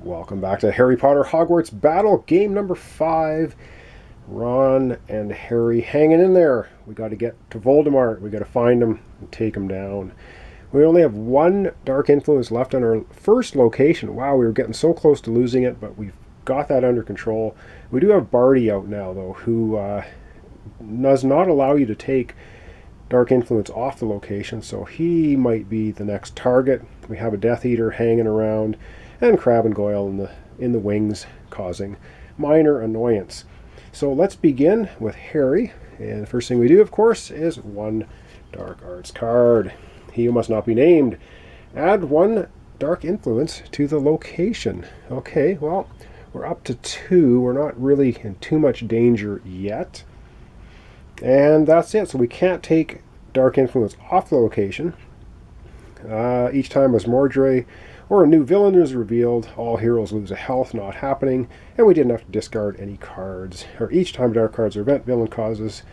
Welcome back to Harry Potter Hogwarts Battle, game number 5. Ron and Harry hanging in there. We got to get to Voldemort. We got to find him and take him down. We only have one Dark Influence left on our first location. Wow, we were getting so close to losing it, but we've got that under control. We do have Barty out now, though, who does not allow you to take Dark Influence off the location, so he might be the next target. We have a Death Eater hanging around, and Crab and Goyle in the wings, causing minor annoyance. So let's begin with Harry, and the first thing we do, of course, is one Dark Arts card. He who must not be named. Add one Dark Influence to the location. Okay, well, we're up to 2. We're not really in too much danger yet. And that's it. So we can't take Dark Influence off the location. Each time as Mordray or a new villain is revealed, all heroes lose a health, not happening, and we didn't have to discard any cards. Or each time dark cards or event villain causes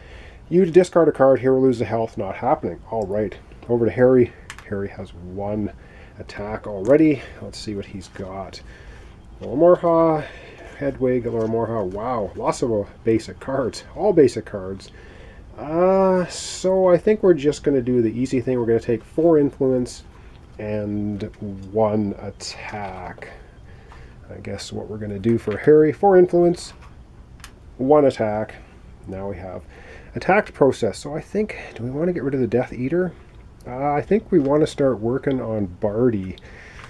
you to discard a card, hero loses a health, not happening. All right, over to Harry. Harry has 1 attack already. Let's see what he's got. Lormorha, Hedwig, Lormorha. Wow, lots of basic cards. All basic cards. So I think we're just going to do the easy thing. We're going to take 4 influence and 1 attack. I guess what we're going to do for Harry, 4 influence, 1 attack. Now we have attacked process. So I think, do we want to get rid of the Death Eater? I think we want to start working on Barty.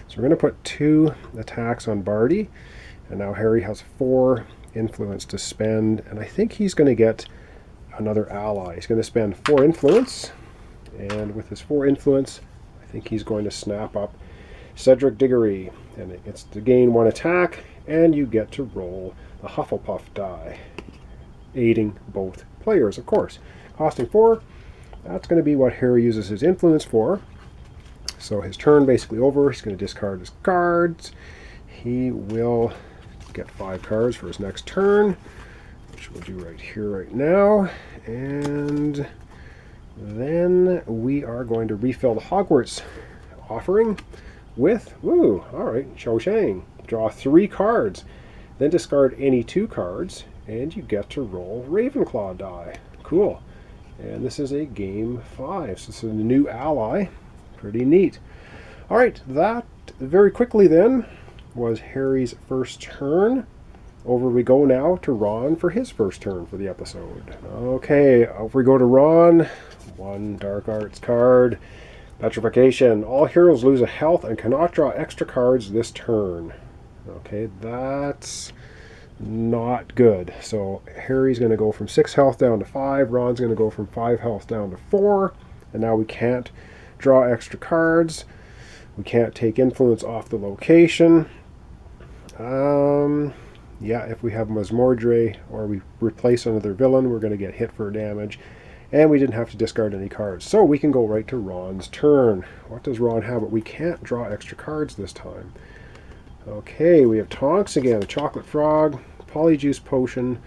So we're going to put 2 attacks on Barty. And now Harry has 4 influence to spend. And I think he's going to get another ally. He's going to spend 4 influence. And with his 4 influence, I think he's going to snap up Cedric Diggory, and it gets to gain 1 attack, and you get to roll the Hufflepuff die, aiding both players, of course. Costing 4, that's going to be what Harry uses his influence for. So his turn basically over. He's going to discard his cards. He will get 5 cards for his next turn, which we'll do right here, right now. And then we are going to refill the Hogwarts offering with, alright, Cho Chang. Draw 3 cards, then discard any 2 cards, and you get to roll Ravenclaw die. Cool. And this is a game 5, so this is a new ally. Pretty neat. Alright, that very quickly then was Harry's first turn. Over we go now to Ron for his first turn for the episode. Okay, over we go to Ron. 1 Dark Arts card. Petrification. All heroes lose a health and cannot draw extra cards this turn. Okay, that's not good. So Harry's going to go from 6 health down to 5. Ron's going to go from 5 health down to 4. And now we can't draw extra cards. We can't take influence off the location. Yeah, if we have Mordray or we replace another villain, we're going to get hit for damage. And we didn't have to discard any cards. So we can go right to Ron's turn. What does Ron have? But we can't draw extra cards this time. Okay, we have Tonks again. A Chocolate Frog, Polyjuice Potion,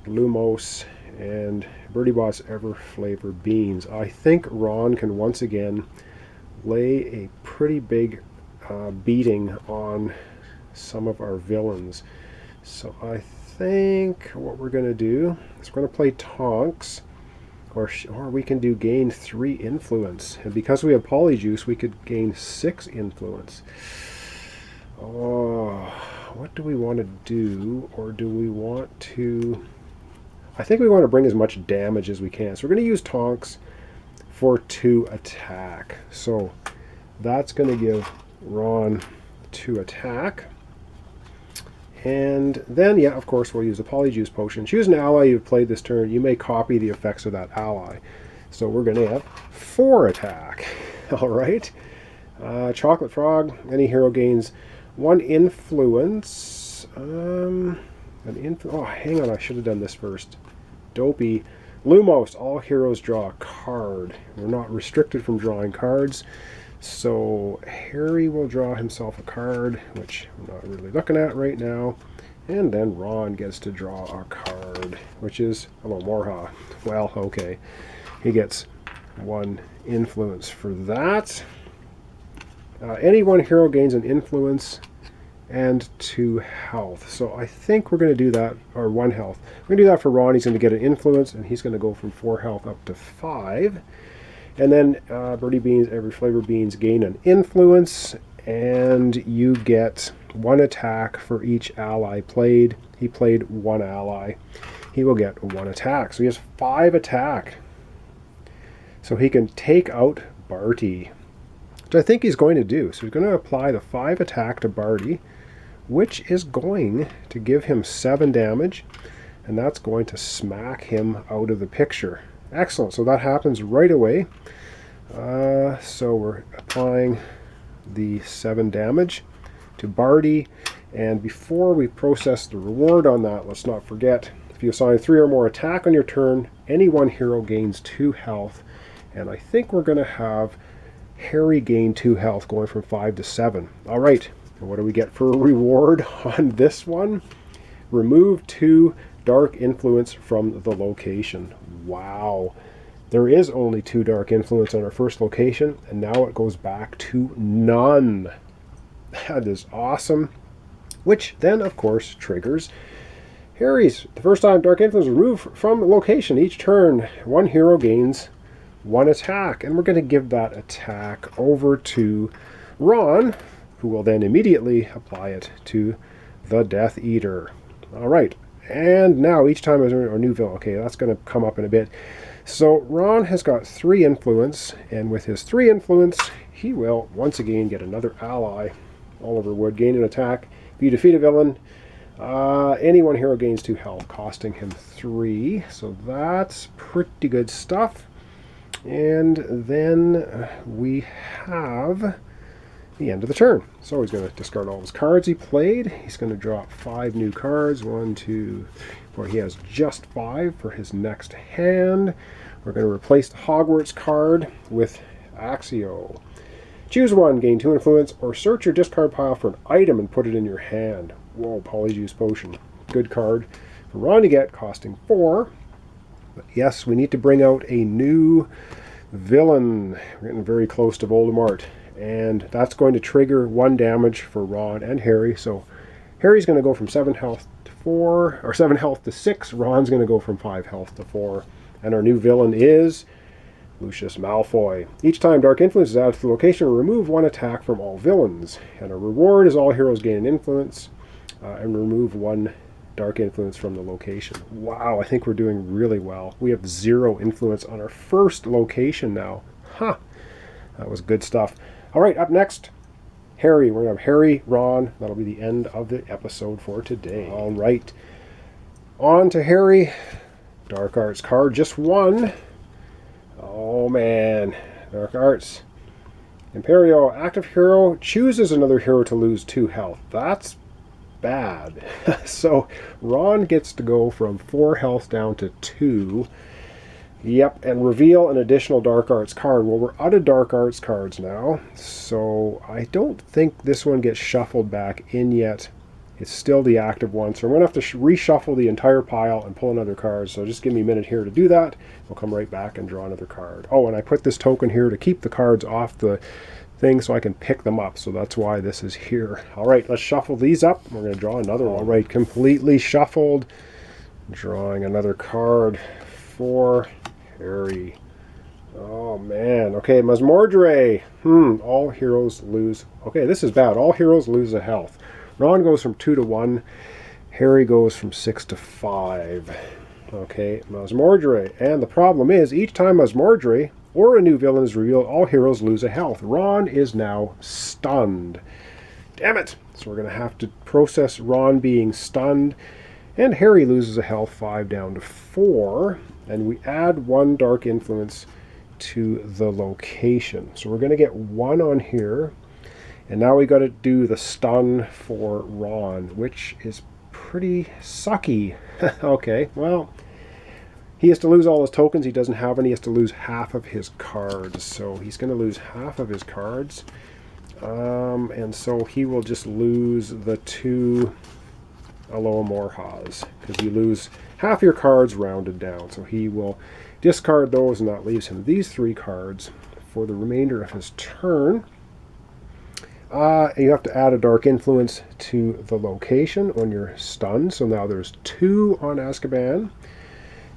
Lumos, and Bertie Bott's Ever Flavor Beans. I think Ron can once again lay a pretty big beating on some of our villains. So I think what we're going to do is we're going to play Tonks. Or we can do gain 3 influence. And because we have Polyjuice, we could gain 6 influence. Oh, what do we want to do? Or do we want to... I think we want to bring as much damage as we can. So we're going to use Tonks for 2 attack. So that's going to give Ron 2 attack. And then, yeah, of course, we'll use the Polyjuice Potion. Choose an ally you've played this turn. You may copy the effects of that ally. So we're going to have 4 attack. All right. Chocolate Frog. Any hero gains 1 influence. Oh, hang on. I should have done this first. Dopey. Lumos. All heroes draw a card. We're not restricted from drawing cards. So Harry will draw himself a card, which I'm not really looking at right now. And then Ron gets to draw a card, which is, hello, Morha. Well, okay. He gets 1 influence for that. Any one hero gains an influence and 2 health. So I think we're going to do that, or 1 health. We're going to do that for Ron. He's going to get an influence, and he's going to go from 4 health up to 5. And then Birdie Beans, every flavor beans gain an influence, and you get 1 attack for each ally played. He played 1 ally. He will get 1 attack. So he has 5 attack. So he can take out Barty, which I think he's going to do. So he's going to apply the 5 attack to Barty, which is going to give him 7 damage, and that's going to smack him out of the picture. Excellent. So that happens right away. So we're applying the 7 damage to Barty, and before we process the reward on that, let's not forget, if you assign 3 or more attack on your turn, any one hero gains 2 health, and I think we're going to have Harry gain 2 health, going from 5 to 7. All right, and what do we get for a reward on this one? Remove 2 dark influence from the location. Wow. There is only 2 dark influence on our first location, and now it goes back to none. That is awesome. Which then, of course, triggers Harry's. The first time dark influence is removed from the location each turn, 1 hero gains 1 attack. And we're going to give that attack over to Ron, who will then immediately apply it to the Death Eater. All right. And now each time there's a new villain. Okay, that's going to come up in a bit. So Ron has got 3 influence, and with his 3 influence, he will once again get another ally. Oliver would gain an attack. If you defeat a villain, any one hero gains 2 health, costing him 3. So that's pretty good stuff. And then we have the end of the turn. So he's going to discard all his cards he played. He's going to drop 5 new cards. 1, 2, 4. He has just 5 for his next hand. We're going to replace the Hogwarts card with Axio. Choose 1, gain 2 influence, or search your discard pile for an item and put it in your hand. Whoa, Polyjuice Potion. Good card for Ron to get, costing 4. But yes, we need to bring out a new villain. We're getting very close to Voldemort. And that's going to trigger 1 damage for Ron and Harry. So Harry's going to go from 7 health to 4, or 7 health to 6. Ron's going to go from 5 health to 4. And our new villain is Lucius Malfoy. Each time Dark Influence is added to the location, remove 1 attack from all villains. And our reward is all heroes gain an influence, and remove 1 Dark Influence from the location. Wow, I think we're doing really well. We have 0 influence on our first location now. Huh, that was good stuff. All right, up next, Harry. We're going to have Harry, Ron. That'll be the end of the episode for today. All right, on to Harry. Dark Arts card, just 1. Oh man, Dark Arts. Imperio, active hero chooses another hero to lose 2 health. That's bad. So Ron gets to go from 4 health down to 2. Yep, and reveal an additional Dark Arts card. Well, we're out of Dark Arts cards now, so I don't think this one gets shuffled back in yet. It's still the active one, so I'm going to have to reshuffle the entire pile and pull another card. So just give me a minute here to do that. We'll come right back and draw another card. Oh, and I put this token here to keep the cards off the thing so I can pick them up. So that's why this is here. All right, let's shuffle these up. We're going to draw another one. All right, completely shuffled. Drawing another card for Harry. Oh, man. Okay, Masmordre. All heroes lose. Okay, this is bad. All heroes lose a health. Ron goes from 2 to 1. Harry goes from 6 to 5. Okay, Masmordre. And the problem is, each time Masmordre or a new villain is revealed, all heroes lose a health. Ron is now stunned. Damn it! So we're going to have to process Ron being stunned. And Harry loses a health, 5 down to 4. And we add 1 Dark Influence to the location. So we're going to get 1 on here. And now we got to do the stun for Ron, which is pretty sucky. Okay, well, he has to lose all his tokens. He doesn't have any. He has to lose half of his cards. So he's going to lose half of his cards. And so he will just lose the 2 Aloha-Morhas, because you lose half your cards rounded down. So he will discard those, and that leaves him these 3 cards for the remainder of his turn. You have to add a dark influence to the location when you're stunned. So now there's 2 on Azkaban.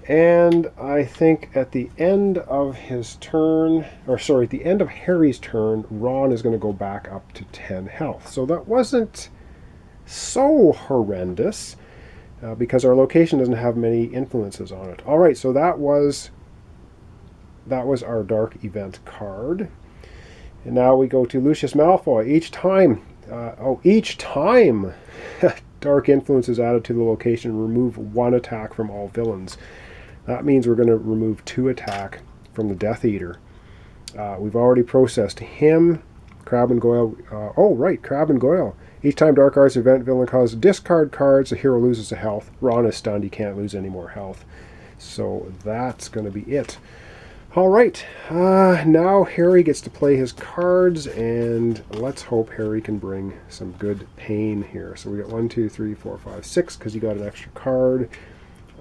And I think at the end of his turn, or sorry, at the end of Harry's turn, Ron is going to go back up to 10 health. So that wasn't so horrendous because our location doesn't have many influences on it. All right, so that was our dark event card. And now we go to Lucius Malfoy. Each time dark influence is added to the location, remove 1 attack from all villains. That means we're going to remove 2 attack from the Death Eater. We've already processed him, Crabbe and Goyle. Crabbe and Goyle. Each time Dark Arts event villain causes discard cards, the hero loses a health. Ron is stunned, he can't lose any more health. So that's going to be it. Alright, now Harry gets to play his cards, and let's hope Harry can bring some good pain here. So we got 1, 2, 3, 4, 5, 6, because he got an extra card.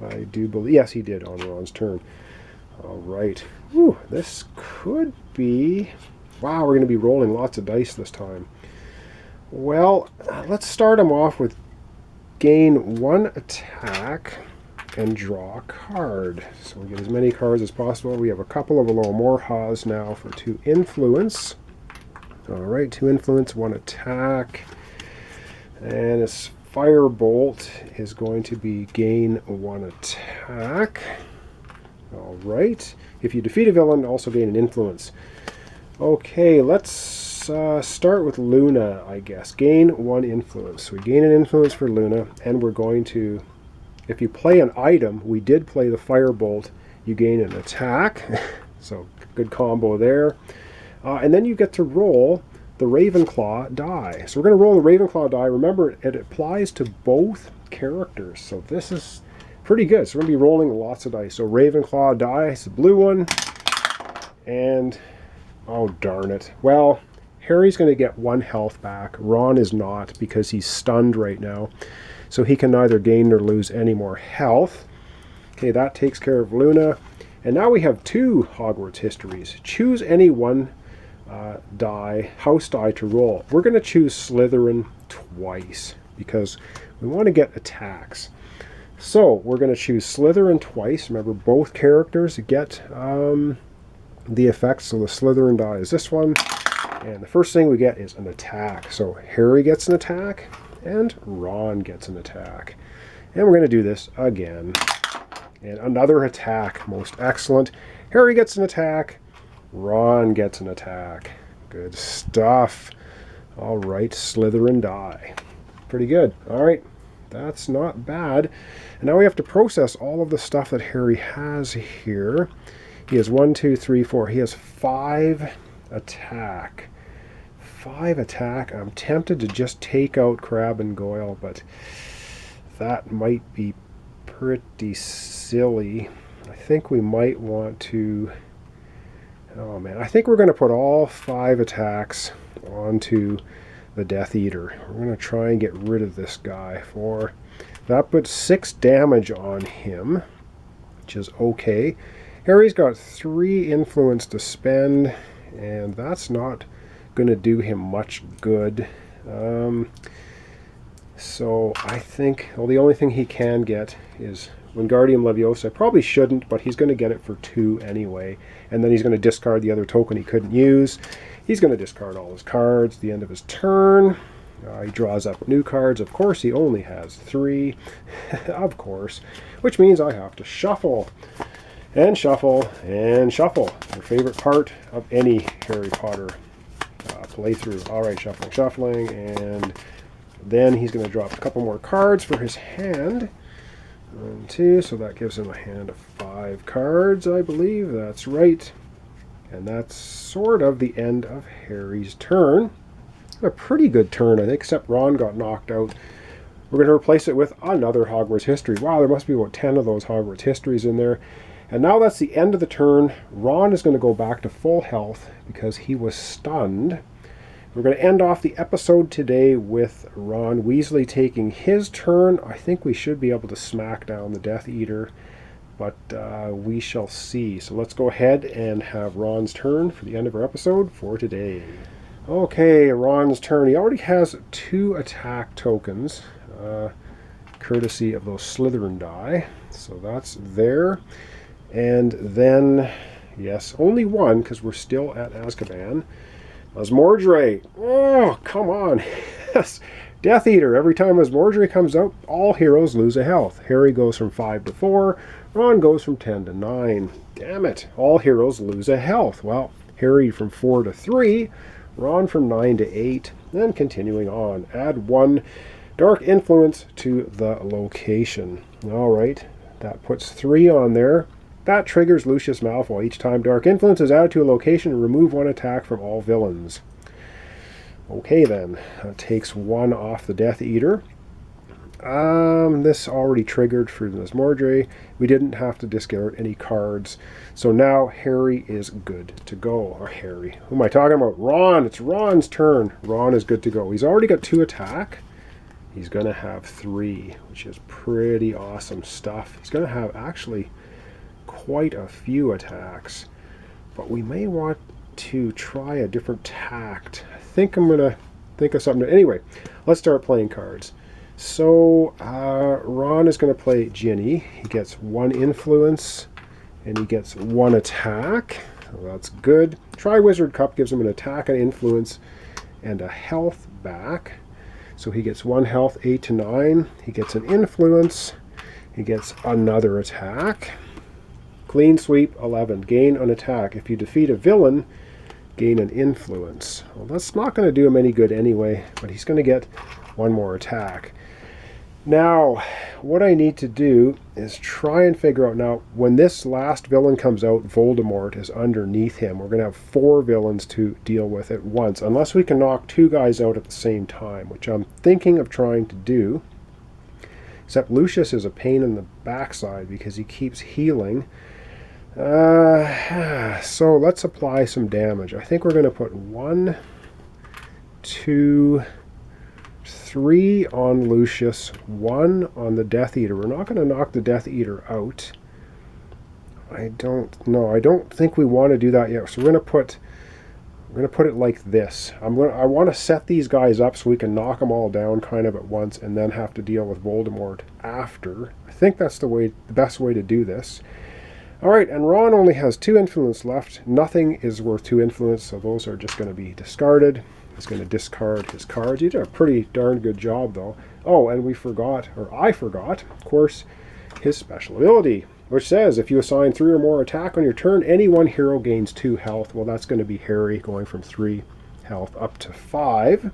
I do believe, yes, he did on Ron's turn. Alright, this could be, wow, we're going to be rolling lots of dice this time. Well, let's start him off with gain 1 attack and draw a card. So we get as many cards as possible. We have a couple of Alomorhas now for 2 influence. Alright, 2 influence, 1 attack. And his Firebolt is going to be gain 1 attack. Alright. If you defeat a villain, also gain an influence. Okay, let's start with Luna, I guess. Gain 1 influence. So we gain an influence for Luna, and we're going to, if you play an item, we did play the Firebolt, you gain an attack. So good combo there. And then you get to roll the Ravenclaw die. So we're going to roll the Ravenclaw die. Remember, it applies to both characters. So this is pretty good. So we're going to be rolling lots of dice. So Ravenclaw die, it's the blue one. And, oh darn it. Well, Harry's going to get 1 health back. Ron is not because he's stunned right now. So he can neither gain nor lose any more health. Okay, that takes care of Luna. And now we have 2 Hogwarts histories. Choose any one house die to roll. We're going to choose Slytherin twice because we want to get attacks. So we're going to choose Slytherin twice. Remember, both characters get the effects. So the Slytherin die is this one. And the first thing we get is an attack. So Harry gets an attack and Ron gets an attack. And we're going to do this again. And another attack. Most excellent. Harry gets an attack. Ron gets an attack. Good stuff. All right, Slytherin die. Pretty good. All right, that's not bad. And now we have to process all of the stuff that Harry has here. He has 1, 2, 3, 4. He has 5 attack. 5 attack. I'm tempted to just take out Crabbe and Goyle, but that might be pretty silly. I think we might want to... Oh man, I think we're going to put all 5 attacks onto the Death Eater. We're going to try and get rid of this guy. That puts 6 damage on him, which is okay. Harry's got 3 influence to spend, and that's not going to do him much good. So I think, well, the only thing he can get is Wingardium Leviosa. I probably shouldn't, but he's going to get it for 2 anyway. And then he's going to discard the other token he couldn't use. He's going to discard all his cards at the end of his turn. He draws up new cards. Of course, he only has 3. Of course. Which means I have to shuffle. And shuffle. And shuffle. Your favorite part of any Harry Potter playthrough. Alright, shuffling, shuffling. And then he's going to drop a couple more cards for his hand. 1, 2, so that gives him a hand of 5 cards, I believe. That's right. And that's sort of the end of Harry's turn. A pretty good turn, I think, except Ron got knocked out. We're going to replace it with another Hogwarts history. Wow, there must be about 10 of those Hogwarts histories in there. And now that's the end of the turn. Ron is going to go back to full health because he was stunned. We're going to end off the episode today with Ron Weasley taking his turn. I think we should be able to smack down the Death Eater, but we shall see. So let's go ahead and have Ron's turn for the end of our episode for today. Okay, Ron's turn. He already has 2 attack tokens, courtesy of those Slytherin die. So that's there. And then, yes, only 1, because we're still at Azkaban. Asmordre. Oh, come on. Yes. Death Eater. Every time Asmordre comes out, all heroes lose a health. Harry goes from 5 to 4. Ron goes from 10 to 9. Damn it. All heroes lose a health. Well, Harry from 4 to 3. Ron from 9 to 8. Then continuing on. Add 1 Dark Influence to the location. All right. That puts 3 on there. That triggers Lucius Malfoy. Each time Dark Influence is added to a location, remove 1 attack from all villains. Okay then, that takes 1 off the Death Eater. This already triggered for Asmordre. We didn't have to discard any cards. So now Harry is good to go. Or Harry. Who am I talking about? Ron. It's Ron's turn. Ron is good to go. He's already got 2 attack. He's going to have 3, which is pretty awesome stuff. He's going to have actually quite a few attacks, but we may want to try a different tact. I think I'm gonna think of something. Anyway, let's start playing cards. So Ron is going to play Ginny. He gets 1 influence and he gets 1 attack. So that's good. Triwizard Cup gives him an attack, an influence, and a health back. So he gets 1 health, 8 to 9. He gets an influence. He gets another attack. Clean sweep, 11. Gain an attack. If you defeat a villain, gain an influence. Well, that's not going to do him any good anyway, but he's going to get 1 more attack. Now, what I need to do is try and figure out, now, when this last villain comes out, Voldemort is underneath him. We're going to have 4 villains to deal with at once, unless we can knock 2 guys out at the same time, which I'm thinking of trying to do. Except Lucius is a pain in the backside because he keeps healing. So let's apply some damage. I think we're going to put 1, 2, 3 on Lucius, 1 on the Death Eater. We're not going to knock the Death Eater out. I don't think we want to do that yet. So we're going to put it like this. I want to set these guys up so we can knock them all down kind of at once and then have to deal with Voldemort after. I think that's the best way to do this. All right, and Ron only has 2 influence left. Nothing is worth 2 influence, so those are just going to be discarded. He's going to discard his cards. He did a pretty darn good job, though. Oh, and I forgot, of course, his special ability, which says if you assign 3 or more attack on your turn, any 1 hero gains 2 health. Well, that's going to be Harry, going from 3 health up to 5.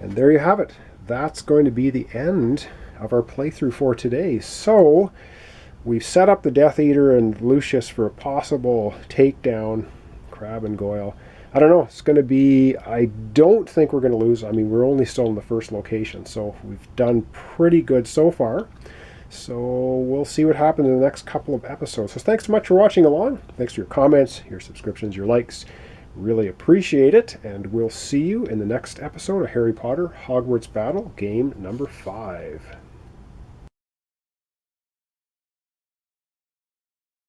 And there you have it. That's going to be the end of our playthrough for today. So we've set up the Death Eater and Lucius for a possible takedown, Crabbe and Goyle. I don't know. It's going to be, I don't think we're going to lose. I mean, we're only still in the first location, so we've done pretty good so far. So we'll see what happens in the next couple of episodes. So thanks so much for watching along. Thanks for your comments, your subscriptions, your likes. Really appreciate it. And we'll see you in the next episode of Harry Potter Hogwarts Battle, game number 5.